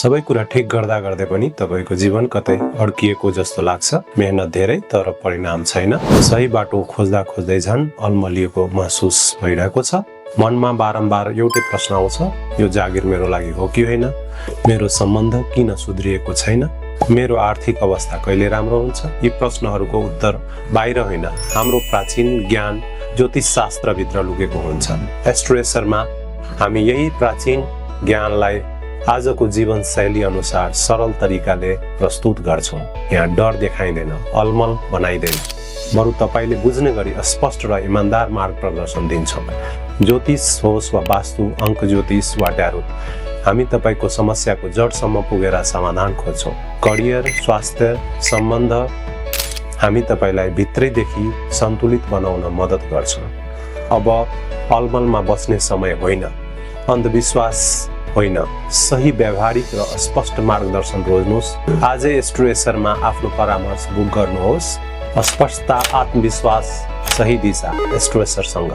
सबै कुरा ठिक गर्दा गर्दै पनि तपाईको जीवन कतै अड्किएको जस्तो लाग्छ। मेहनत धेरै तर परिणाम छैन। सही बाटो खोज्दा खोज्दै झन् अल्मलिएको महसुस भइरहेको छ। मनमा बारम्बार एउटै प्रश्न आउँछ, यो जागिर मेरो लागि हो कि होइन? मेरो सम्बन्ध किन सुध्रिएको छैन? मेरो आर्थिक अवस्था कहिले राम्रो हुन्छ? यी प्रश्नहरूको उत्तर बाहिर होइन, हाम्रो प्राचीन ज्ञान ज्योतिष शास्त्रभित्र लुकेको हुन्छ। एस्ट्रोएसरमा हामी यही प्राचीन ज्ञानलाई आजको जीवनशैली अनुसार सरल तरिकाले प्रस्तुत गर्छौं। यहाँ डर देखाइँदैन, अलमल बनाइँदैन, बरु तपाईले बुझ्ने गरी स्पष्ट र इमानदार मार्गदर्शन दिन्छौं। ज्योतिष होस् वा वास्तु, अङ्क ज्योतिष वा ट्यारो, हामी तपाईको समस्याको जडसम्म पुगेर समाधान खोज्छौं। करियर, स्वास्थ्य, सम्बन्ध, हामी तपाईलाई भित्रैदेखि सन्तुलित बनाउन मद्दत गर्छौं। अब अलमलमा बस्ने समय होइन, अन्धविश्वास होइन, सही व्यावहारिक र स्पष्ट मार्गदर्शन रोज्नुहोस्। आजै एस्ट्रोएसरमा आफ्नो परामर्श बुक गर्नुहोस्। स्पष्टता, आत्मविश्वास, सही दिशा, एस्ट्रोएसरसँग।